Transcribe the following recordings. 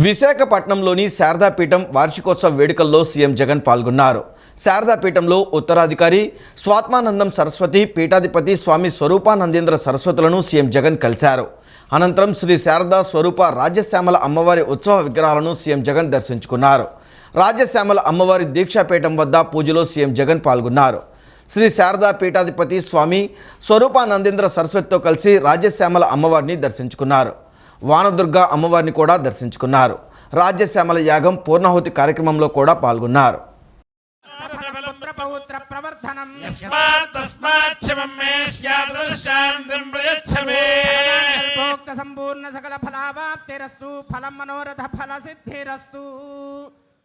విశాఖపట్నంలోని శారదాపీఠం వార్షికోత్సవ వేడుకల్లో సీఎం జగన్ పాల్గొన్నారు. శారదాపీఠంలో ఉత్తరాధికారి స్వాత్మానందం సరస్వతి, పీఠాధిపతి స్వామి స్వరూపానందేంద్ర సరస్వతులను సీఎం జగన్ కలిశారు. అనంతరం శ్రీ శారదా స్వరూప రాజ్యశ్యామల అమ్మవారి ఉత్సవ విగ్రహాలను సీఎం జగన్ దర్శించుకున్నారు. రాజ్యశ్యామల అమ్మవారి దీక్షాపీఠం వద్ద పూజలో సీఎం జగన్ పాల్గొన్నారు. శ్రీ శారదా పీఠాధిపతి స్వామి స్వరూపానందేంద్ర సరస్వతితో కలిసి రాజ్యశ్యామల అమ్మవారిని దర్శించుకున్నారు. వానదుర్గ అమ్మవారిని కూడా దర్శించుకున్నారు. రాజ్యశ్యామల యాగం పూర్ణాహుతి కార్యక్రమంలో కూడా పాల్గొన్నారు.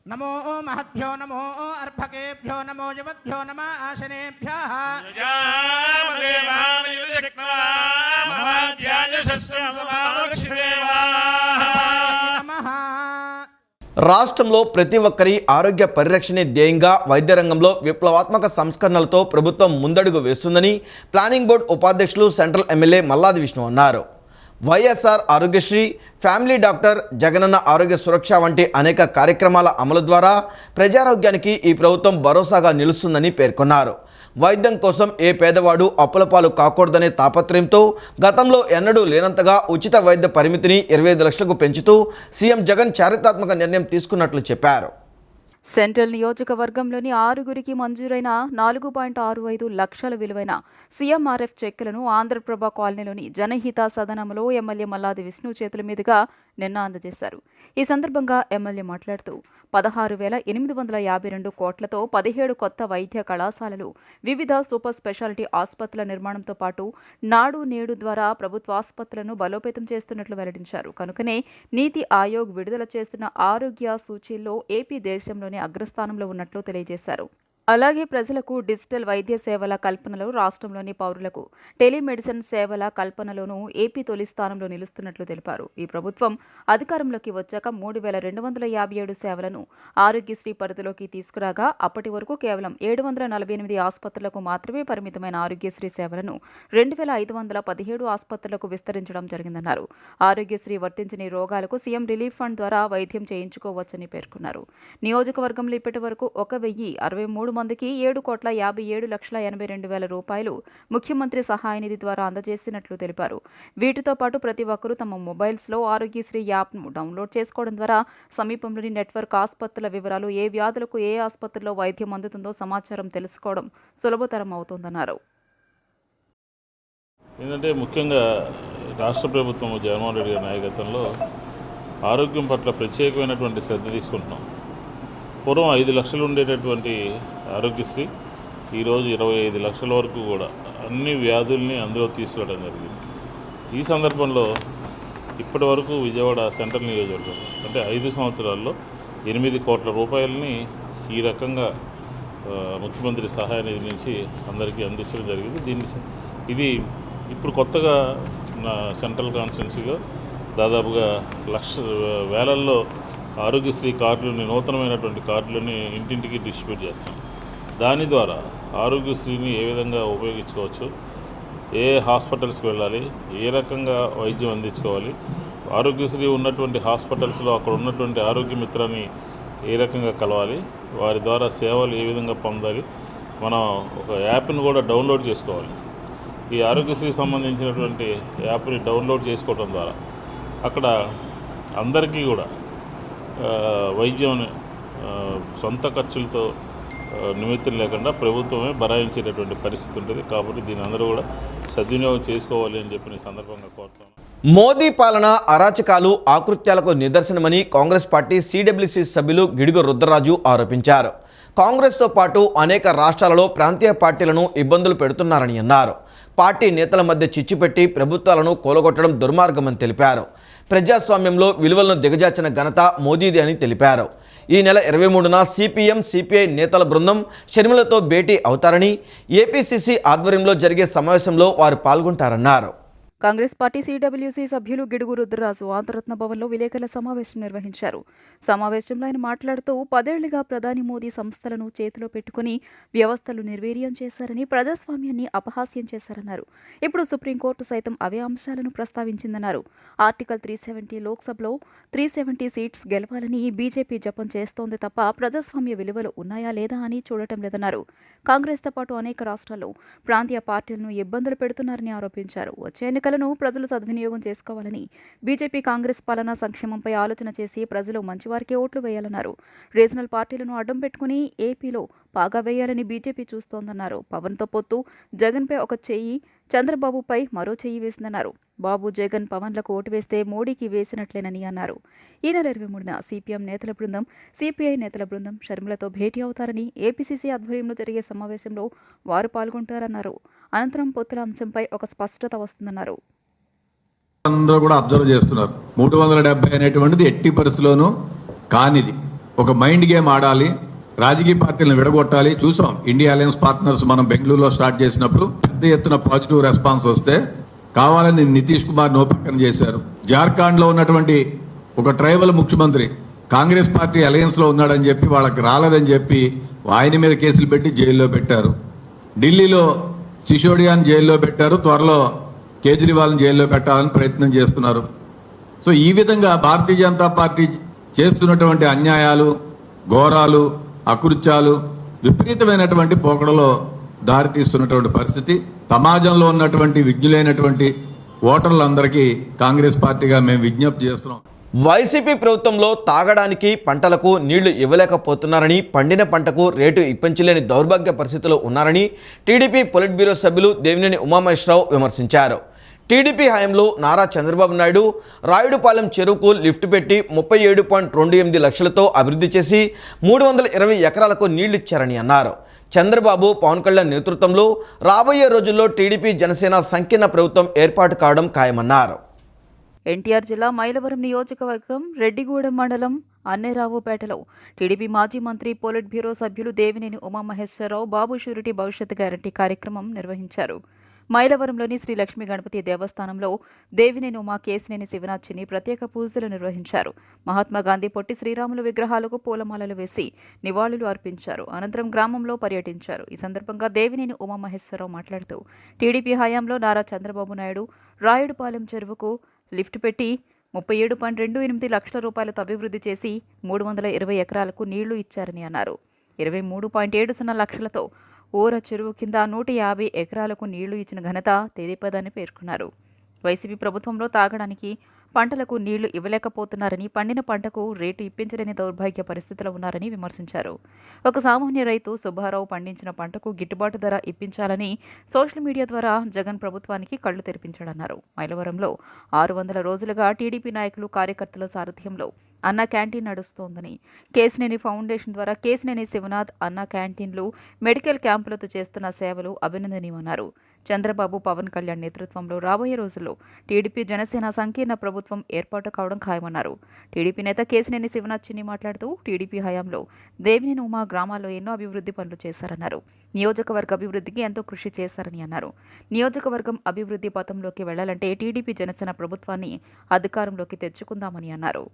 नमो महद्भ्यो नमो अर्भकेभ्यो नमो जवद्भ्यो नमः आशनेभ्यः రాష్ట్రంలో ప్రతి ఒక్కరి ఆరోగ్య పరిరక్షణే ధ్యేయంగా వైద్య రంగంలో విప్లవాత్మక సంస్కరణలతో ప్రభుత్వం ముందడుగు వేస్తుందని ప్లానింగ్ బోర్డు ఉపాధ్యక్షులు సెంట్రల్ ఎమ్మెల్యే మల్లాది విష్ణు అన్నారు. వైఎస్ఆర్ ఆరోగ్యశ్రీ, ఫ్యామిలీ డాక్టర్, జగనన్న ఆరోగ్య సురక్ష వంటి అనేక కార్యక్రమాల అమలు ద్వారా ప్రజారోగ్యానికి ఈ ప్రభుత్వం భరోసాగా నిలుస్తుందని పేర్కొన్నారు. వైద్యం కోసం ఏ పేదవాడు అప్పులపాలు కాకూడదనే తాపత్రయంతో గతంలో ఎన్నడూ లేనంతగా ఉచిత వైద్య పరిమితిని 25 లక్షలకు పెంచుతూ సీఎం జగన్ చారిత్రాత్మక నిర్ణయం తీసుకున్నట్లు చెప్పారు. సెంట్రల్ నియోజకవర్గంలోని 6గురికి మంజూరైన 4.65 లక్షల విలువైన సీఎంఆర్ఎఫ్ చెక్కులను ఆంధ్రప్రభ కాలనీలోని జనహిత సదనంలో ఎమ్మెల్యే మల్లాది విష్ణు చేతుల మీదుగా నిన్న అందజేశారు. ఈ సందర్భంగా ఎమ్మెల్యే మాట్లాడుతూ 16,852 కోట్లతో 17 కొత్త వైద్య కళాశాలలు, వివిధ సూపర్ స్పెషాలిటీ ఆసుపత్రుల నిర్మాణంతో పాటు నాడు నేడు ద్వారా ప్రభుత్వ ఆసుపత్రులను బలోపేతం చేస్తున్నట్లు వెల్లడించారు. కనుకనే నీతి ఆయోగ్ విడుదల చేస్తున్న ఆరోగ్య సూచీల్లో ఏపీ దేశంలోని అగ్రస్థానంలో ఉన్నట్లు తెలియజేశారు. అలాగే ప్రజలకు డిజిటల్ వైద్య సేవల కల్పనలో రాష్ట్రంలోని పౌరులకు టెలిమెడిసిన్ సేవల కల్పనలోనూ ఏపీ తొలి స్థానంలో నిలుస్తున్నట్లు తెలిపారు. ఈ ప్రభుత్వం అధికారంలోకి వచ్చాక 3,257 సేవలను ఆరోగ్యశ్రీ పరిధిలోకి తీసుకురాగా అప్పటి వరకు కేవలం 748 ఆసుపత్రులకు మాత్రమే పరిమితమైన ఆరోగ్యశ్రీ సేవలను 2,517 ఆసుపత్రులకు విస్తరించడం జరిగిందన్నారు. ఆరోగ్యశ్రీ వర్తించని రోగాలకు సీఎం రిలీఫ్ ఫండ్ ద్వారా వైద్యం చేయించుకోవచ్చని పేర్కొన్నారు. నియోజకవర్గంలో ఇప్పటి వరకు 1,063 మందికి 7,57,82,000 రూపాయలు ముఖ్యమంత్రి సహాయ నిధి ద్వారా అందజేసినట్లు తెలిపారు. వీటితో పాటు ప్రతి ఒక్కరూ తమ మొబైల్స్లో ఆరోగ్యశ్రీ యాప్ను డౌన్లోడ్ చేసుకోవడం ద్వారా సమీపంలోని నెట్వర్క్ ఆసుపత్రుల వివరాలు, ఏ వ్యాధులకు ఏ ఆసుపత్రిలో వైద్యం అందుతుందో సమాచారం తెలుసుకోవడం సులభతరం అవుతోందన్నారు. ఏంటంటే ముఖ్యంగా రాష్ట్ర ప్రభుత్వం జగన్మోహన్ రెడ్డి గారి నాయకత్వంలో ఆరోగ్యం పట్ల ప్రత్యేకమైనటువంటి శ్రద్ధ తీసుకుంటున్నాం. పూర్వం 5 లక్షలు ఉండేటటువంటి ఆరోగ్యశ్రీ ఈరోజు 25 లక్షల వరకు కూడా అన్ని వ్యాధుల్ని అందులో తీసుకురావడం జరిగింది. ఈ సందర్భంలో ఇప్పటి వరకు విజయవాడ సెంట్రల్ నియోజకవర్గం అంటే 5 సంవత్సరాల్లో 8 కోట్ల రూపాయలని ఈ రకంగా ముఖ్యమంత్రి సహాయ నిధి నుంచి అందరికీ అందించడం జరిగింది. ఇది ఇప్పుడు కొత్తగా సెంట్రల్ కాన్స్టిట్యున్సీగా దాదాపుగా వేలల్లో ఆరోగ్యశ్రీ కార్డులని, నూతనమైనటువంటి కార్డులని ఇంటింటికి డిస్ట్రిబ్యూట్ చేస్తాం. దాని ద్వారా ఆరోగ్యశ్రీని ఏ విధంగా ఉపయోగించుకోవచ్చు, ఏ హాస్పిటల్స్కి వెళ్ళాలి, ఏ రకంగా వైద్యం అందించుకోవాలి, ఆరోగ్యశ్రీ ఉన్నటువంటి హాస్పిటల్స్లో అక్కడ ఉన్నటువంటి ఆరోగ్య మిత్రాన్ని ఏ రకంగా కలవాలి, వారి ద్వారా సేవలు ఏ విధంగా పొందాలి, మనం ఒక యాప్ని కూడా డౌన్లోడ్ చేసుకోవాలి. ఈ ఆరోగ్యశ్రీకి సంబంధించినటువంటి యాప్ని డౌన్లోడ్ చేసుకోవడం ద్వారా అక్కడ అందరికీ కూడా వైద్యం సొంత ఖర్చులతో నిమిత్తం లేకుండా ప్రభుత్వమే భరాయించేటటువంటి పరిస్థితి ఉంటుంది. కాబట్టి దీని అందరూ కూడా సద్వినియోగం చేసుకోవాలి అని చెప్పి సందర్భంగా కోరుతాను. మోదీ పాలన అరాచకాలు, ఆకృత్యాలకు నిదర్శనమని కాంగ్రెస్ పార్టీ సిడబ్ల్యూసీ సభ్యులు గిడుగు రుద్రరాజు ఆరోపించారు. కాంగ్రెస్తో పాటు అనేక రాష్ట్రాలలో ప్రాంతీయ పార్టీలను ఇబ్బందులు పెడుతున్నారని అన్నారు. పార్టీ నేతల మధ్య చిచ్చుపెట్టి ప్రభుత్వాలను కూలగొట్టడం దుర్మార్గమని తెలిపారు. ప్రజాస్వామ్యంలో విలువలను దిగజార్చిన ఘనత మోదీది అని తెలిపారు. ఈ నెల 23న సిపిఎం, సిపిఐ నేతల బృందం షర్మిలతో భేటీ అవుతారని, ఏపీసీసీ ఆధ్వర్యంలో జరిగే సమావేశంలో వారు పాల్గొంటారన్నారు. కాంగ్రెస్ పార్టీ సిడబ్ల్యూసీ సభ్యులు గిడుగు రుద్రరాజు ఆంధ్రరత్న భవన్లో విలేకరుల సమావేశం నిర్వహించారు. సమావేశంలో ఆయన మాట్లాడుతూ 10 ఏళ్లుగా ప్రధాని మోదీ సంస్థలను చేతిలో పెట్టుకుని వ్యవస్థలు నిర్వీర్యం చేశారని, ప్రజాస్వామ్యాన్ని అపహాస్యం చేశారన్నారు. ఇప్పుడు సుప్రీంకోర్టు సైతం అవే అంశాలను ప్రస్తావించిందన్నారు. ఆర్టికల్ 370 లోక్సభలో 370 సీట్స్ గెలవాలని బీజేపీ జపం చేస్తోంది తప్ప ప్రజాస్వామ్య విలువలు ఉన్నాయా లేదా అని చూడటం లేదన్నారు. కాంగ్రెస్తో పాటు అనేక రాష్ట్రాల్లో ప్రాంతీయ పార్టీలను ఇబ్బందులు పెడుతున్నారని ఆరోపించారు. వచ్చే ఎన్నికలను ప్రజలు సద్వినియోగం చేసుకోవాలని, బీజేపీ కాంగ్రెస్ పాలనా సంక్షేమంపై ఆలోచన చేసి ప్రజలు మంచివారికే ఓట్లు వేయాలన్నారు. రీజనల్ పార్టీలను అడ్డం పెట్టుకుని ఏపీలో పాగా వేయాలని బీజేపీ చూస్తోందన్నారు. పవన్తో పొత్తు, జగన్పై ఒక చెయ్యి, చంద్రబాబుపై మరో చెయ్యి వేసిందన్నారు. బాబు, జగన్, పవన్లకు ఓటు వేస్తే మోడీకి వేసినట్లేనని అన్నారు. ఈ నెల 23న సిపిఎం నేతల బృందం, సిపిఐ నేతల బృందం షర్మిలతో భేటీ అవుతారని, ఏపీసీసీ ఆధ్వర్యంలో జరిగే సమావేశంలో వారు పాల్గొంటారన్నారు. అనంతరం పొత్తుల అంశంపై ఒక స్పష్టత వస్తుందన్నారు. అందరూ కూడా అబ్జర్వ్ చేస్తున్నారు. 370 అనేటువంటిది ఎట్టి పరిస్థితిలోనూ కానిది. ఒక మైండ్ గేమ్ ఆడాలి, రాజకీయ పార్టీలను విడగొట్టాలి. చూసాం, ఇండియా అలయన్స్ పార్ట్నర్స్ మనం బెంగళూరులో స్టార్ట్ చేసినప్పుడు పెద్ద ఎత్తున పాజిటివ్ రెస్పాన్స్ వస్తే కావాలని నితీష్ కుమార్ నోపక్కన చేశారు. జార్ఖండ్ లో ఉన్నటువంటి ఒక ట్రైబల్ ముఖ్యమంత్రి కాంగ్రెస్ పార్టీ అలయన్స్ లో ఉన్నాడని చెప్పి వాళ్ళకి రాలేదని చెప్పి ఆయన మీద కేసులు పెట్టి జైల్లో పెట్టారు. ఢిల్లీలో సిసోడియాని జైల్లో పెట్టారు. త్వరలో కేజ్రీవాల్ని జైల్లో పెట్టాలని ప్రయత్నం చేస్తున్నారు. సో ఈ విధంగా భారతీయ జనతా పార్టీ చేస్తున్నటువంటి అన్యాయాలు, ఘోరాలు, అకృత్యాలు విపరీతమైనటువంటి పోకడలో దారితీస్తున్నటువంటి పరిస్థితి. సమాజంలో ఉన్నటువంటి విజ్ఞులైనటువంటి ఓటర్లందరికీ కాంగ్రెస్ పార్టీగా మేము విజ్ఞప్తి చేస్తున్నాం. వైసీపీ ప్రభుత్వంలో తాగడానికి పంటలకు నీళ్లు ఇవ్వలేకపోతున్నారని, పండిన పంటకు రేటు ఇప్పించలేని దౌర్భాగ్య పరిస్థితుల్లో ఉన్నారని టీడీపీ పొలిట్ బ్యూరో సభ్యులు దేవినేని ఉమామహేశ్వరరావు విమర్శించారు. టీడీపీ హయాంలో నారా చంద్రబాబు నాయుడు రాయుడుపాలెం చెరువుకు లిఫ్ట్ పెట్టి 37.28 లక్షలతో అభివృద్ధి చేసి 320 ఎకరాలకు నీళ్లిచ్చారని అన్నారు. చంద్రబాబు, పవన్ కళ్యాణ్ నేతృత్వంలో రాబోయే రోజుల్లో టీడీపీ, జనసేన సంకీర్ణ ప్రభుత్వం ఏర్పాటు కావడం ఖాయమన్నారు. ఎన్టీఆర్ జిల్లా మైలవరం నియోజకవర్గం రెడ్డిగూడెం మండలం అన్నేరావుపేటలో టీడీపీ మాజీ మంత్రి, పొలిట్ బ్యూరో సభ్యులు దేవినేని ఉమామహేశ్వరరావు బాబు షూరిటీ భవిష్యత్ గ్యారంటీ కార్యక్రమం నిర్వహించారు. మైలవరంలోని శ్రీ లక్ష్మీ గణపతి దేవస్థానంలో దేవినేని ఉమా, కేసినేని శివనాథ్ని ప్రత్యేక పూజలు నిర్వహించారు. మహాత్మాగాంధీ పొట్టి శ్రీరాములు విగ్రహాలకు పూలమాలలు వేసి నివాళులు అర్పించారు. అనంతరం గ్రామంలో పర్యటించారు. ఈ సందర్భంగా దేవినేని ఉమామహేశ్వరరావు మాట్లాడుతూ టీడీపీ హయాంలో నారా చంద్రబాబు నాయుడు రాయుడుపాలెం చెరువుకు లిఫ్ట్ పెట్టి 37.28 లక్షల రూపాయలతో అభివృద్ధి చేసి 320 ఎకరాలకు నీళ్లు ఇచ్చారని అన్నారు. 23.70 లక్షలతో ఊర చెరువు కింద 150 ఎకరాలకు నీళ్లు ఇచ్చిన ఘనత తెదేపదని పేర్కొన్నారు. వైసీపీ ప్రభుత్వంలో తాగడానికి పంటలకు నీళ్లు ఇవ్వలేకపోతున్నారని, పండిన పంటకు రేటు ఇప్పించలేని దౌర్భాగ్య పరిస్థితిలో ఉన్నారని విమర్శించారు. ఒక సామాన్య రైతు సుబ్బారావు పండించిన పంటకు గిట్టుబాటు ధర ఇప్పించాలని సోషల్ మీడియా ద్వారా జగన్ ప్రభుత్వానికి కళ్లు తెరిపించాడన్నారు. మైలవరంలో 600 రోజులుగా టీడీపీ నాయకులు, కార్యకర్తల సారథ్యంలో అన్న క్యాంటీన్ నడుస్తోందని, కేసినేని ఫౌండేషన్ ద్వారా కేసినేని శివనాథ్ అన్న క్యాంటీన్లు, మెడికల్ క్యాంపులతో చేస్తున్న సేవలు అభినందనీయమన్నారు. చంద్రబాబు, పవన్ కళ్యాణ్ నేతృత్వంలో రాబోయే రోజుల్లో టీడీపీ, జనసేన సంకీర్ణ ప్రభుత్వం ఏర్పాటు కావడం ఖాయమన్నారు. టీడీపీ నేత కేసినేని శివనాథ్ చిన్ని మాట్లాడుతూ టీడీపీ హయాంలో దేవినేని ఉమా గ్రామాల్లో ఎన్నో అభివృద్ధి పనులు చేశారన్నారు. నియోజకవర్గ అభివృద్ధికి ఎంతో కృషి చేశారని అన్నారు. నియోజకవర్గం అభివృద్ధి పథంలోకి వెళ్లాలంటే టీడీపీ, జనసేన ప్రభుత్వాన్ని అధికారంలోకి తెచ్చుకుందామని అన్నారు.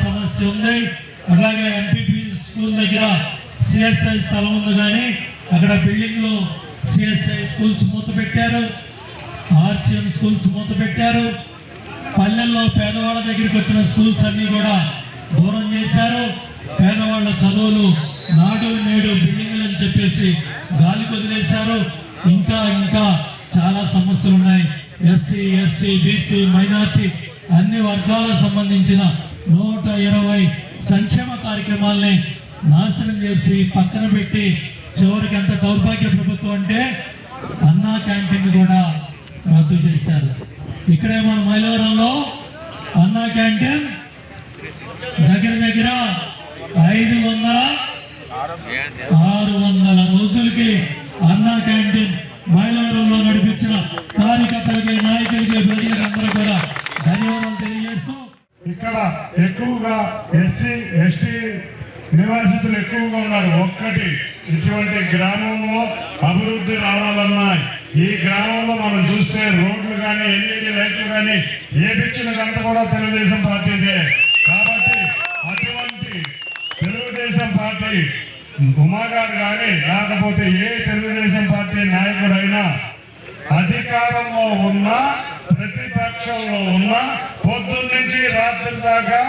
సమస్య ఉంది. అలాగే ఎంపీపీ స్కూల్ దగ్గర సిఎస్ఐ స్థలం ఉంది, కానీ అక్కడ బిల్డింగ్ లో సిఎస్ఐ స్కూల్స్ మూత పెట్టారు, ఆర్సిఎం స్కూల్స్ మూత పెట్టారు. పల్లెల్లో పేదవాళ్ళ దగ్గరికి వచ్చిన స్కూల్స్ అన్ని కూడా దూరం చేశారు. పేదవాళ్ళ చదువులు నాడు నేడు బిల్డింగ్లు అని చెప్పేసి గాలికి వదిలేశారు. ఇంకా చాలా సమస్యలు ఉన్నాయి. ఎస్సీ, ఎస్టీ, బీసీ, మైనార్టీ అన్ని వర్గాలకు సంబంధించిన 120 సంక్షేమ కార్యక్రమాలని నాశనం చేసి పక్కన పెట్టి చివరికి ఎంత దౌర్భాగ్య ప్రభుత్వం అంటే అన్నా క్యాంటీన్ కూడా రద్దు చేశారు. ఇక్కడే మన మైలవరంలో అన్నా క్యాంటీన్ దగ్గర 600 రోజులకి అన్నా క్యాంటీన్ మైలవరంలో నడిపించిన కార్యకర్తలకి, నాయకులకి, ప్రజలందరూ కూడా ధన్యవాదాలు తెలియజేస్తూ, ఇక్కడ ఎక్కువగా ఎస్సీ, ఎస్టీ నివాసితులు ఎక్కువగా ఉన్నారు. ఒక్కటి ఇటువంటి గ్రామంలో అభివృద్ధి రావాలన్నా ఈ గ్రామంలో మనం చూస్తే రోడ్లు కానీ ఎల్ఈడి లైట్లు కానీ ఏపిచ్చినదంతా కూడా తెలుగుదేశం పార్టీదే. కాబట్టి అటువంటి తెలుగుదేశం పార్టీ ఉమా గారు కానీ లేకపోతే ఏ తెలుగుదేశం పార్టీ నాయకుడైనా అధికారంలో ఉన్నా ప్రతిపక్షంలో ఉన్నా పొద్దున్నుంచి రాత్రి దాకా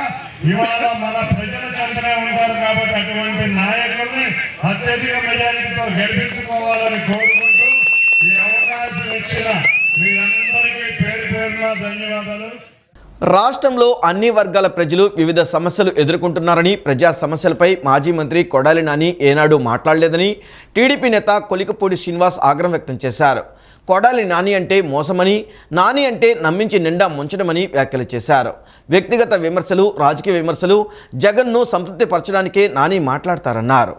ఇవాళ మన ప్రజల చెంతనే ఉంటారు. కాబట్టి అటువంటి నాయకుల్ని అత్యధిక మెజారిటీతో గెలిపించుకోవాలని కోరుకుంటూ ఈ అవకాశం ఇచ్చిన మీ అందరికీ పేరు పేరున ధన్యవాదాలు. రాష్ట్రంలో అన్ని వర్గాల ప్రజలు వివిధ సమస్యలు ఎదుర్కొంటున్నారని, ప్రజా సమస్యలపై మాజీ మంత్రి కొడాలి నాని ఏనాడు మాట్లాడలేదని టీడీపీ నేత కొలికపూడి శ్రీనివాస్ ఆగ్రహం వ్యక్తం చేశారు. కొడాలి నాని అంటే మోసమని, నాని అంటే నమ్మించి నిండా ముంచడమని వ్యాఖ్యలు చేశారు. వ్యక్తిగత విమర్శలు, రాజకీయ విమర్శలు జగన్ను సంతృప్తిపరచడానికే నాని మాట్లాడతారన్నారు.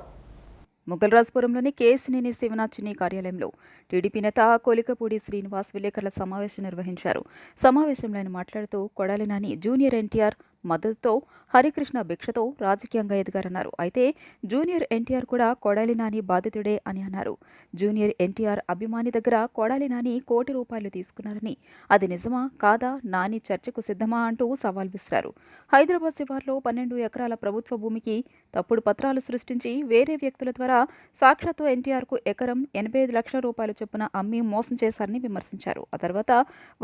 మొగల్రాజ్పురంలోని కేసినేని శివనాథ్ చిన్ని కార్యాలయంలో టీడీపీ నేత కొలికపూడి శ్రీనివాస్ విలేకరుల సమావేశం నిర్వహించారు. సమావేశంలో ఆయన మాట్లాడుతూ కొడాలి నాని జూనియర్ ఎన్టీఆర్ మద్దతుతో హరికృష్ణ భిక్షతో రాజకీయంగా ఎదిగారన్నారు. అయితే జూనియర్ ఎన్టీఆర్ కూడా కొడాలి నాని బాధితుడే అని అన్నారు. జూనియర్ ఎన్టీఆర్ అభిమాని దగ్గర కొడాలి నాని ₹1 కోటి తీసుకున్నారని, అది నిజమా కాదా, నాని చర్చకు సిద్ధమా అంటూ సవాల్ విసిరారు. హైదరాబాద్ శివార్లో 12 ఎకరాల ప్రభుత్వ భూమికి తప్పుడు పత్రాలు సృష్టించి వేరే వ్యక్తుల ద్వారా సాక్షాత్తు ఎన్టీఆర్కు ఎకరం ₹85 లక్షల చొప్పున అమ్మి మోసం చేశారని విమర్శించారు. ఆ తర్వాత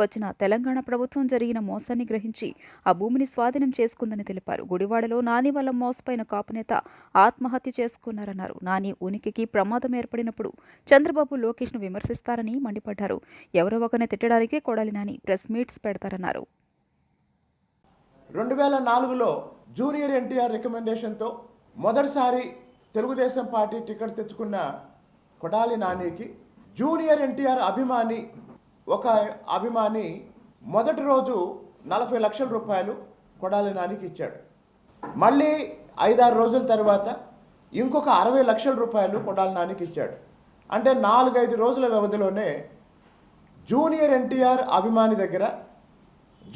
వచ్చిన తెలంగాణ ప్రభుత్వం జరిగిన మోసాన్ని గ్రహించి ఆ భూమిని స్వాధీనం చేసుకుందని తెలిపారు. గుడివాడలో నాని వల్ల మోసపోయిన కాపు నేత ఆత్మహత్య చేసుకున్నారన్నారు. నాని ఉనికికి ప్రమాదం ఏర్పడినప్పుడు చంద్రబాబు, లోకేష్ను విమర్శిస్తారని మండిపడ్డారు. ఎవరో ఒకరిని తిట్టడానికి కొడాలి నాని ప్రెస్ మీట్స్ పెడతారన్నారు. 2004లో జూనియర్ ఎన్టీఆర్ రికమెండేషన్తో మొదటిసారి తెలుగుదేశం పార్టీ టికెట్ తెచ్చుకున్న కొడాలి నానికి జూనియర్ ఎన్టీఆర్ అభిమాని మొదటి రోజు ₹40 లక్షల కొడాలి నానికి ఇచ్చాడు. మళ్ళీ 5-6 రోజుల తర్వాత ఇంకొక ₹60 లక్షల కొడాలి నానికి ఇచ్చాడు. అంటే 4-5 రోజుల వ్యవధిలోనే జూనియర్ ఎన్టీఆర్ అభిమాని దగ్గర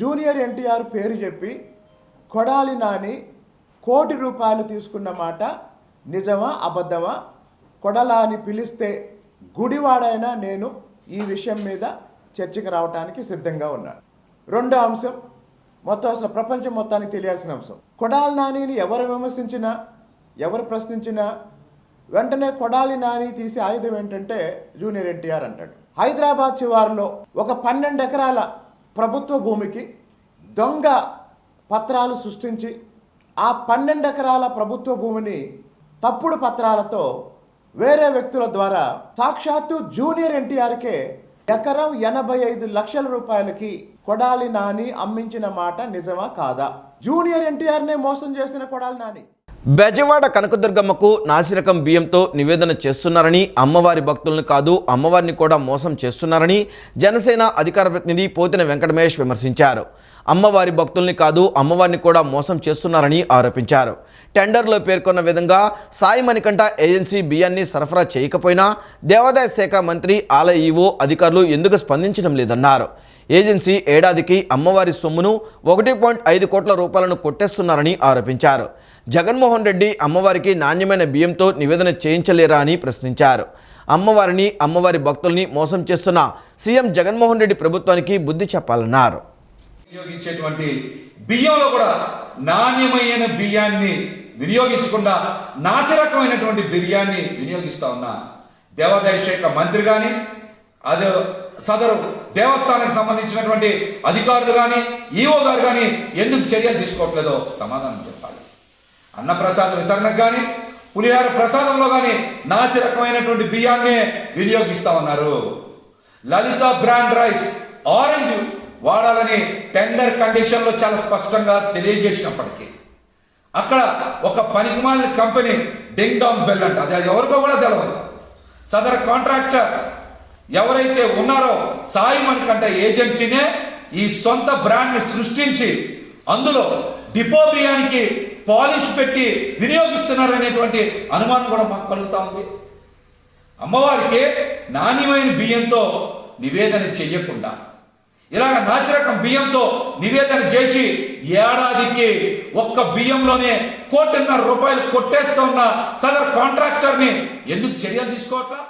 జూనియర్ ఎన్టీఆర్ పేరు చెప్పి కొడాలి నాని ₹1 కోటి తీసుకున్న మాట నిజమా అబద్ధమా? కొడాలని పిలిస్తే గుడివాడైనా నేను ఈ విషయం మీద చర్చకు రావడానికి సిద్ధంగా ఉన్నాను. రెండో అంశం, మొత్తం అసలు ప్రపంచం మొత్తానికి తెలియాల్సిన అంశం. కొడాలి నానిని ఎవరు విమర్శించినా, ఎవరు ప్రశ్నించినా వెంటనే కొడాలి నాని తీసే ఆయుధం ఏంటంటే జూనియర్ ఎన్టీఆర్ అంటాడు. హైదరాబాద్ శివారులో ఒక 12 ఎకరాల ప్రభుత్వ భూమికి దొంగ పత్రాలు సృష్టించి ఆ 12 ఎకరాల ప్రభుత్వ భూమిని తప్పుడు పత్రాలతో వేరే వ్యక్తుల ద్వారా సాక్షాత్తు జూనియర్ ఎన్టీఆర్కే ఎకరం ₹85 లక్షల కొడాలి నాని అమ్మించిన మాట నిజమా కాదా? జూనియర్ ఎన్టీఆర్నే మోసం చేసిన కొడాలి నాని బెజవాడ కనకదుర్గమ్మకు నాసిరకం బియ్యంతో నివేదన చేస్తున్నారని, అమ్మవారి భక్తులను కాదు అమ్మవారిని కూడా మోసం చేస్తున్నారని జనసేన అధికార ప్రతినిధి పోతిన వెంకట మహేష్ విమర్శించారు. అమ్మవారి భక్తుల్ని కాదు అమ్మవారిని కూడా మోసం చేస్తున్నారని ఆరోపించారు. టెండర్లో పేర్కొన్న విధంగా సాయి మణికంఠ ఏజెన్సీ బియ్యాన్ని సరఫరా చేయకపోయినా దేవాదాయ శాఖ మంత్రి, ఆలయ ఈవో అధికారులు ఎందుకు స్పందించడం లేదన్నారు. ఏజెన్సీ ఏడాదికి అమ్మవారి సొమ్మును ₹1.5 కోట్ల కొట్టేస్తున్నారని ఆరోపించారు. జగన్మోహన్ రెడ్డి అమ్మవారికి నాణ్యమైన బియ్యంతో నివేదన చేయించలేరా అని ప్రశ్నించారు. అమ్మవారిని, అమ్మవారి భక్తుల్ని మోసం చేస్తున్న సీఎం జగన్మోహన్ రెడ్డి ప్రభుత్వానికి బుద్ధి చెప్పాలన్నారు. వినియోగించేటువంటి బియ్యంలో కూడా నాణ్యమైన బియ్యాన్ని వినియోగించకుండా నాసిరకమైనటువంటి బియ్యాన్ని వినియోగిస్తా ఉన్నా దేవాదాయ శాఖ మంత్రి కానీ, అదే సదరు దేవస్థానానికి సంబంధించినటువంటి అధికారులు కానీ, ఈఓ గారు కానీ ఎందుకు చర్యలు తీసుకోవట్లేదో సమాధానం చెప్పాలి. అన్నప్రసాద వితరణకు కానీ, పులిహార ప్రసాదంలో కానీ నాసి రకమైనటువంటి బియ్యాన్నే వినియోగిస్తా ఉన్నారు. లలిత బ్రాండ్ రైస్, ఆరెంజ్ వాడాలని టెండర్ కండిషన్లో చాలా స్పష్టంగా తెలియజేసినప్పటికీ అక్కడ ఒక పనికిమాలిన కంపెనీ డింగ్ డాంగ్ బెల్ అంట, అది ఎవరికో కూడా తెలియదు. సదరు కాంట్రాక్టర్ ఎవరైతే ఉన్నారో సాయి మణికంఠ ఏజెన్సీనే ఈ సొంత బ్రాండ్ని సృష్టించి అందులో డిపో బియ్యానికి పాలిష్ పెట్టి వినియోగిస్తున్నారు అనేటువంటి అనుమానం కూడా మాకు కలుగుతా ఉంది. అమ్మవారికి నాణ్యమైన బియ్యంతో నివేదన చెయ్యకుండా ఇలాగ నాసిరకం బియ్యంతో నివేదన చేసి ఏడాదికి ఒక్క బియ్యంలోనే ₹1.5 కోట్లు కొట్టేస్తూ ఉన్న సదరు కాంట్రాక్టర్ని ఎందుకు చర్యలు తీసుకోవట్లా?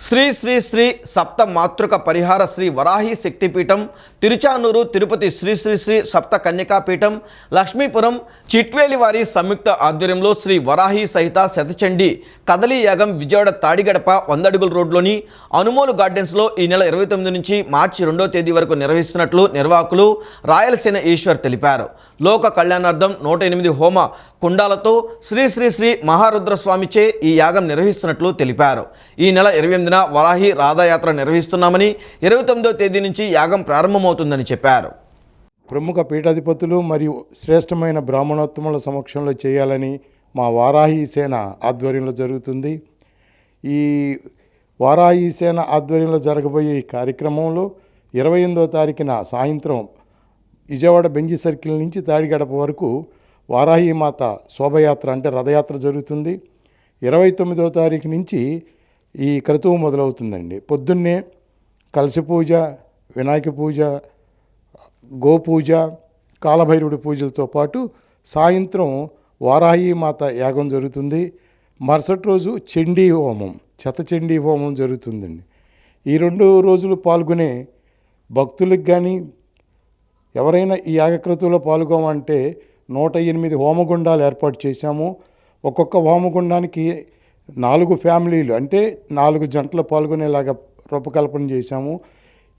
శ్రీ శ్రీ శ్రీ సప్త మాతృక పరిహార శ్రీ వరాహి శక్తిపీఠం, తిరుచానూరు తిరుపతి శ్రీ శ్రీ శ్రీ సప్త కన్యకాపీఠం, లక్ష్మీపురం చిట్వేలి వారి సంయుక్త ఆధ్వర్యంలో శ్రీ వరాహి సహిత శతచండి కదలి యాగం విజయవాడ తాడిగడప 100 అడుగుల రోడ్లోని అనుమోలు గార్డెన్స్లో ఈ నెల 29 నుంచి మార్చి 2వ తేదీ వరకు నిర్వహిస్తున్నట్లు నిర్వాహకులు రాయలసీన ఈశ్వర్ తెలిపారు. లోక కళ్యాణార్థం 108 హోమ కుండాలతో శ్రీ శ్రీ శ్రీ మహారుద్రస్వామిచే ఈ యాగం నిర్వహిస్తున్నట్లు తెలిపారు. ఈ నెల 28న వరాహి రాధాయాత్ర నిర్వహిస్తున్నామని, 29వ తేదీ నుంచి యాగం ప్రారంభమవుతుందని చెప్పారు. ప్రముఖ పీఠాధిపతులు మరియు శ్రేష్టమైన బ్రాహ్మణోత్తముల సమక్షంలో చేయాలని మా వారాహి సేన ఆధ్వర్యంలో జరుగుతుంది. ఈ వారాహి సేన ఆధ్వర్యంలో జరగబోయే ఈ కార్యక్రమంలో 28వ తారీఖున సాయంత్రం విజయవాడ బెంజి సర్కిల్ నుంచి తాడిగడప వరకు వారాహి మాత శోభయాత్ర అంటే రథయాత్ర జరుగుతుంది. 29వ తారీఖు నుంచి ఈ క్రతువు మొదలవుతుందండి. పొద్దున్నే కలశ పూజ, వినాయక పూజ, గోపూజ, కాలభైరవుడి పూజలతో పాటు సాయంత్రం వారాహి మాత యాగం జరుగుతుంది. మరుసటి రోజు చండీ హోమం, శతచండీ హోమం జరుగుతుందండి. ఈ 2 రోజులు పాల్గొనే భక్తులకు కానీ ఎవరైనా ఈ యాగక్రతువులో పాల్గొమంటే 108 హోమగుండాలు ఏర్పాటు చేశాము. ఒక్కొక్క హోమగుండానికి 4 ఫ్యామిలీలు అంటే 4 జంటలు పాల్గొనేలాగా రూపకల్పన చేశాము.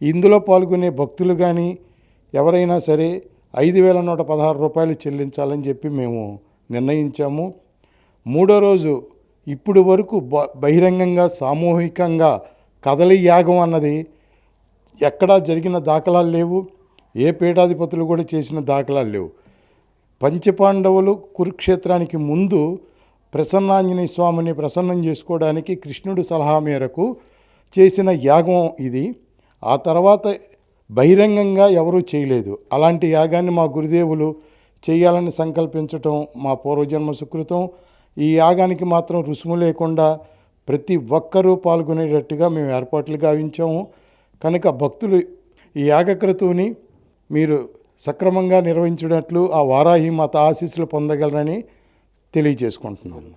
ఇందులో పాల్గొనే భక్తులు కానీ ఎవరైనా సరే 5,116 రూపాయలు చెల్లించాలని చెప్పి మేము నిర్ణయించాము. 3వ రోజు ఇప్పుడు వరకు బహిరంగంగా సామూహికంగా కదలి యాగం అన్నది ఎక్కడా జరిగిన దాఖలాలు లేవు. ఏ పీఠాధిపతులు కూడా చేసిన దాఖలాలు లేవు. పంచపాండవులు కురుక్షేత్రానికి ముందు ప్రసన్నాంజనేయ స్వామిని ప్రసన్నం చేసుకోవడానికి కృష్ణుడి సలహా మేరకు చేసిన యాగం ఇది. ఆ తర్వాత బహిరంగంగా ఎవరూ చేయలేదు. అలాంటి యాగాన్ని మా గురుదేవులు చేయాలని సంకల్పించటం మా పూర్వజన్మ సుకృతం. ఈ యాగానికి మాత్రం రుసుము లేకుండా ప్రతి ఒక్కరూ పాల్గొనేటట్టుగా మేము ఏర్పాట్లు గావించాము. కనుక భక్తులు ఈ యాగక్రతువుని మీరు సక్రమంగా నిర్వహించినట్లు ఆ వారాహి మాత ఆశీస్సులు పొందగలరని తెలియజేసుకుంటున్నాను.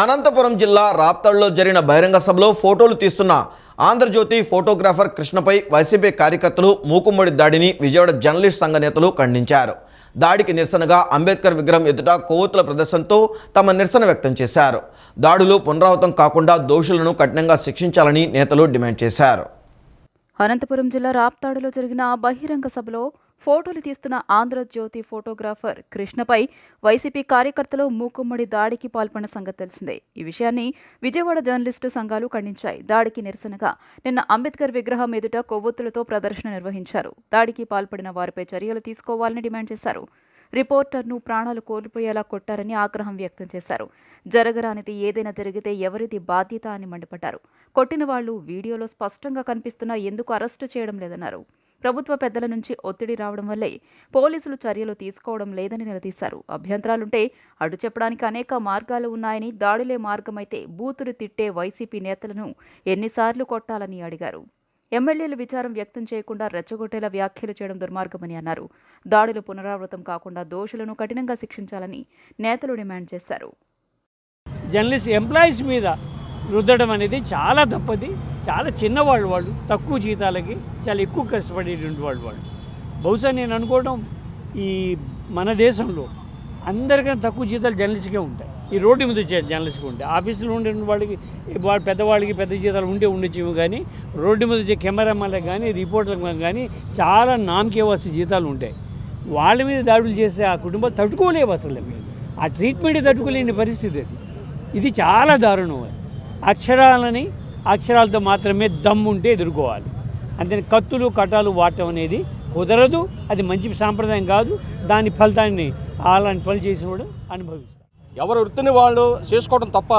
అనంతపురం జిల్లా రాప్తాడులో జరిగిన బహిరంగ సభలో ఫోటోలు తీస్తున్న ఆంధ్రజ్యోతి ఫోటోగ్రాఫర్ కృష్ణపై వైసీపీ కార్యకర్తలు మూకుమ్మడి దాడిని విజయవాడ జర్నలిస్ట్ సంఘ నేతలు ఖండించారు. దాడికి నిరసనగా అంబేద్కర్ విగ్రహం ఎదుట కొవ్వొత్తుల ప్రదర్శనతో తమ నిరసన వ్యక్తం చేశారు. దాడులు పునరావృతం కాకుండా దోషులను కఠినంగా శిక్షించాలని నేతలు డిమాండ్ చేశారు. అనంతపురం జిల్లా రాప్తాడులో జరిగిన బహిరంగ సభలో ఫోటోలు తీస్తున్న ఆంధ్రజ్యోతి ఫోటోగ్రాఫర్ కృష్ణపై వైసీపీ కార్యకర్తలు మూకుమ్మడి దాడికి పాల్పడిన సంగతి తెలిసిందే. ఈ విషయాన్ని విజయవాడ జర్నలిస్టు సంఘాలు ఖండించాయి. దాడికి నిరసనగా నిన్న అంబేద్కర్ విగ్రహం ఎదుట కొవ్వొత్తులతో ప్రదర్శన నిర్వహించారు. దాడికి పాల్పడిన వారిపై చర్యలు తీసుకోవాలని డిమాండ్ చేశారు. రిపోర్టర్ను ప్రాణాలు కోల్పోయేలా కొట్టారని ఆగ్రహం వ్యక్తం చేశారు. జరగరానిది ఏదైనా జరిగితే ఎవరిది బాధ్యత అని మండిపడ్డారు. కొట్టిన వాళ్లు వీడియోలో స్పష్టంగా కనిపిస్తున్నా ఎందుకు అరెస్టు చేయడం లేదన్నారు. ప్రభుత్వ పెద్దల నుంచి ఒత్తిడి రావడం వల్లే పోలీసులు చర్యలు తీసుకోవడం లేదని నిలదీశారు. అభ్యంతరాలుంటే అడ్డు చెప్పడానికి అనేక మార్గాలు ఉన్నాయని, దాడులే మార్గమైతే బూతులు తిట్టే వైసీపీ నేతలను ఎన్నిసార్లు కొట్టాలని అడిగారు. ఎమ్మెల్యేలు విచారం వ్యక్తం చేయకుండా రెచ్చగొట్టేలా వ్యాఖ్యలు చేయడం దుర్మార్గమని అన్నారు. దాడులు పునరావృతం కాకుండా దోషులను కఠినంగా శిక్షించాలని నేతలు డిమాండ్ చేశారు. జర్నలిస్ట్ ఎంప్లాయీస్ మీద రుద్దడం అనేది చాలా తప్పది. చాలా చిన్నవాళ్ళు, వాళ్ళు తక్కువ జీతాలకి చాలా ఎక్కువ కష్టపడేటువంటి వాళ్ళు. బహుశా నేను అనుకోవడం ఈ మన దేశంలో అందరికన్నా తక్కువ జీతాలు జర్నలిస్ట్కే ఉంటాయి. ఈ రోడ్డు మీద జర్నలిస్ట్కి ఉంటాయి. ఆఫీసులో ఉండే వాళ్ళకి పెద్దవాళ్ళకి పెద్ద జీతాలు ఉండొచ్చేమో, కానీ రోడ్డు మీద వచ్చే కెమెరామెన్లకు కానీ రిపోర్టర్లకు కానీ చాలా నామకేవాల్సిన జీతాలు ఉంటాయి. వాళ్ళ మీద దాడులు చేస్తే ఆ కుటుంబాలు తట్టుకోలేవు. అసలు ఆ ట్రీట్మెంట్ తట్టుకోలేని పరిస్థితి అది. ఇది చాలా దారుణం. అక్షరాలతో మాత్రమే దమ్ముంటే ఎదుర్కోవాలి. అంతే కత్తులు కటాలు వాడటం అనేది కుదరదు. అది మంచి సాంప్రదాయం కాదు. దాని ఫలితాన్ని అలాంటి పనులు చేసిన వాడు అనుభవిస్తారు. ఎవరు వృత్తిని వాళ్ళు చేసుకోవడం తప్ప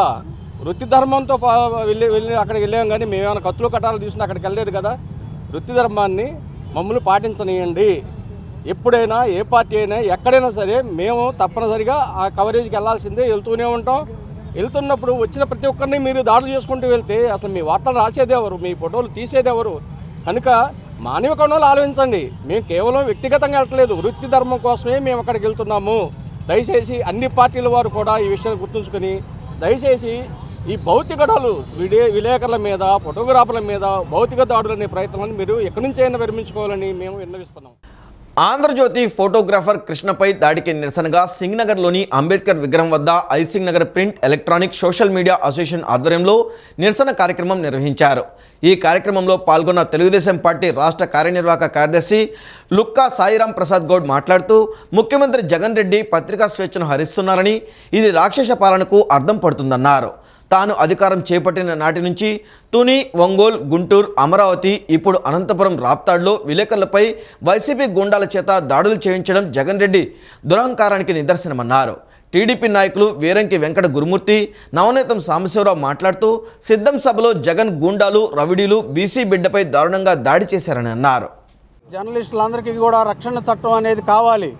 వృత్తి ధర్మంతో వెళ్ళి అక్కడికి వెళ్ళాం, కానీ మేమేమైనా కత్తులు కటాలు తీసుకుని అక్కడికి వెళ్ళలేదు కదా. వృత్తి ధర్మాన్ని మమ్మల్ని పాటించనియండి. ఎప్పుడైనా ఏ పార్టీ అయినా ఎక్కడైనా సరే మేము తప్పనిసరిగా ఆ కవరేజ్కి వెళ్ళాల్సిందే, వెళ్తూనే ఉంటాం. వెళ్తున్నప్పుడు వచ్చిన ప్రతి ఒక్కరిని మీరు దాడులు చేసుకుంటూ వెళ్తే అసలు మీ వార్తలు రాసేది ఎవరు, మీ ఫోటోలు తీసేది ఎవరు? కనుక మానవ కోణంలో ఆలోచించండి. మేము కేవలం వ్యక్తిగతంగా వెళ్ళట్లేదు, వృత్తి ధర్మం కోసమే మేము అక్కడికి వెళ్తున్నాము. దయచేసి అన్ని పార్టీల వారు కూడా ఈ విషయాన్ని గుర్తుంచుకొని దయచేసి ఈ భౌతిక దాడులు విలేకరుల మీద, ఫోటోగ్రాఫర్ల మీద భౌతిక దాడులు అనే ప్రయత్నాన్ని మీరు ఎక్కడి నుంచి అయినా విరమించుకోవాలని మేము విన్నవిస్తున్నాం. ఆంధ్రజ్యోతి ఫోటోగ్రాఫర్ కృష్ణపై దాడికి నిరసనగా సింగ్నగర్లోని అంబేద్కర్ విగ్రహం వద్ద icing Nagar print, electronic, social media association ఆధ్వర్యంలో నిరసన కార్యక్రమం నిర్వహించారు. ఈ కార్యక్రమంలో పాల్గొన్న తెలుగుదేశం పార్టీ రాష్ట్ర కార్యనిర్వాహక కార్యదర్శి లుక్కా సాయిరాం ప్రసాద్ గౌడ్ మాట్లాడుతూ ముఖ్యమంత్రి జగన్ రెడ్డి పత్రికా స్వేచ్ఛను హరిస్తున్నారని, ఇది రాక్షస పాలనకు అర్థం పడుతుందన్నారు. తాను అధికారం చేపట్టిన నాటి నుంచి తుని, ఒంగోలు, గుంటూరు, అమరావతి, ఇప్పుడు అనంతపురం రాప్తాడ్లో విలేకరులపై వైసీపీ గూండాల చేత దాడులు చేయించడం జగన్ రెడ్డి దురహంకారానికి నిదర్శనమన్నారు. టీడీపీ నాయకులు వీరంకి వెంకట గురుమూర్తి, నవనీతం సాంబశివరావు మాట్లాడుతూ సిద్ధం సభలో జగన్ గూండాలు, రవిడీలు బీసీ బిడ్డపై దారుణంగా దాడి చేశారని అన్నారు. జర్నలిస్టులందరికీ కూడా రక్షణ చట్టం అనేది కావాలి.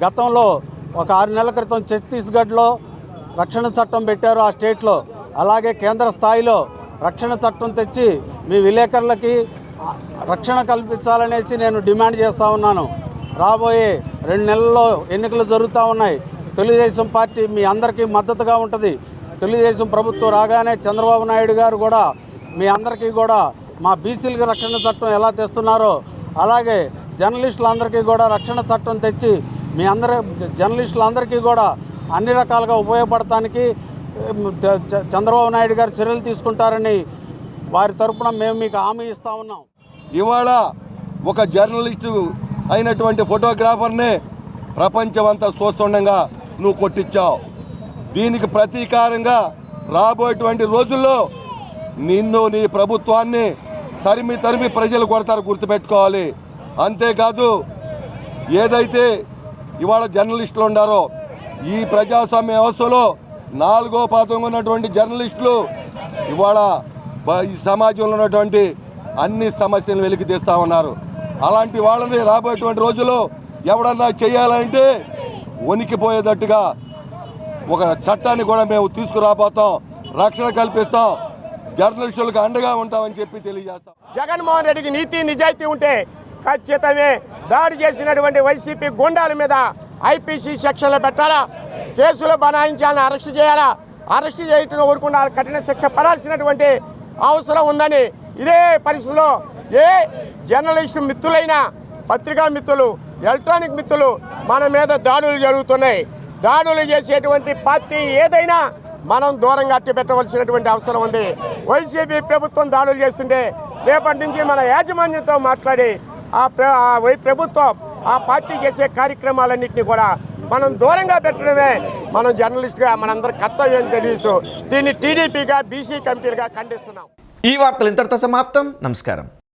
గతంలో ఒక 6 నెలల క్రితం ఛత్తీస్గఢ్లో రక్షణ చట్టం పెట్టారు ఆ స్టేట్లో. అలాగే కేంద్ర స్థాయిలో రక్షణ చట్టం తెచ్చి మీ విలేకరులకి రక్షణ కల్పించాలనేసి నేను డిమాండ్ చేస్తూ ఉన్నాను. రాబోయే 2 నెలల్లో ఎన్నికలు జరుగుతూ ఉన్నాయి. తెలుగుదేశం పార్టీ మీ అందరికీ మద్దతుగా ఉంటుంది. తెలుగుదేశం ప్రభుత్వం రాగానే చంద్రబాబు నాయుడు గారు కూడా మీ అందరికీ కూడా మా బీసీలకి రక్షణ చట్టం ఎలా తెస్తున్నారో అలాగే జర్నలిస్టులందరికీ కూడా రక్షణ చట్టం తెచ్చి మీ జర్నలిస్టులందరికీ కూడా అన్ని రకాలుగా ఉపయోగపడటానికి చంద్రబాబు నాయుడు గారు చర్యలు తీసుకుంటారని వారి తరపున మేము మీకు హామీ ఇస్తా ఉన్నాం. ఇవాళ ఒక జర్నలిస్టు అయినటువంటి ఫోటోగ్రాఫర్నే ప్రపంచం అంతా చూస్తుండగా నువ్వు కొట్టించావు. దీనికి ప్రతీకారంగా రాబోయేటువంటి రోజుల్లో నిన్ను, నీ ప్రభుత్వాన్ని తరిమి ప్రజలు కొడతారు, గుర్తుపెట్టుకోవాలి. అంతేకాదు, ఏదైతే ఇవాళ జర్నలిస్టులు ఉన్నారో ఈ ప్రజాస్వామ్య వ్యవస్థలో 4వ పాదంగా ఉన్నటువంటి జర్నలిస్టులు ఇవాళ ఈ సమాజంలో ఉన్నటువంటి అన్ని సమస్యలను వెలికి తీస్తూ ఉన్నారు. అలాంటి వాళ్ళని రాబోయేటువంటి రోజుల్లో ఎవడన్నా చేయాలంటే వణికిపోయేటట్టుగా ఒక చట్టాన్ని కూడా మేము తీసుకురాబోతాం, రక్షణ కల్పిస్తాం, జర్నలిస్టులకు అండగా ఉంటామని చెప్పి తెలియజేస్తాం. జగన్మోహన్ రెడ్డికి నీతి నిజాయితీ ఉంటే ఖచ్చితంగా దాడి చేసినటువంటి వైసీపీ గుండాల మీద ఐపీసీ సెక్షన్లో పెట్టాలా, కేసులు బనాయించాలని, అరెస్ట్ చేయాలా, అరెస్ట్ చేయటం ఊరుకుండా కఠిన శిక్ష పడాల్సినటువంటి అవసరం ఉందని ఇదే పరిస్థితిలో ఏ జర్నలిస్టు మిత్రులైనా, పత్రికా మిత్రులు, ఎలక్ట్రానిక్ మిత్రులు మన మీద దాడులు జరుగుతున్నాయి. దాడులు చేసేటువంటి పార్టీ ఏదైనా మనం దూరంగా అట్టి పెట్టవలసినటువంటి అవసరం ఉంది. వైసీపీ ప్రభుత్వం దాడులు చేస్తుంటే రేపటి నుంచి మన యాజమాన్యంతో మాట్లాడి ప్రభుత్వం ఆ పార్టీ చేసే కార్యక్రమాలన్నింటినీ కూడా మనం దూరంగా పెట్టడమే మనం జర్నలిస్ట్గా మనందరి కర్తవ్యం తెలియస్తూ దీన్ని టీడీపీగా, బీసీ కమిటీలుగా ఖండిస్తున్నాం. ఈ వార్తలు ఇంతటితో సమాప్తం. నమస్కారం.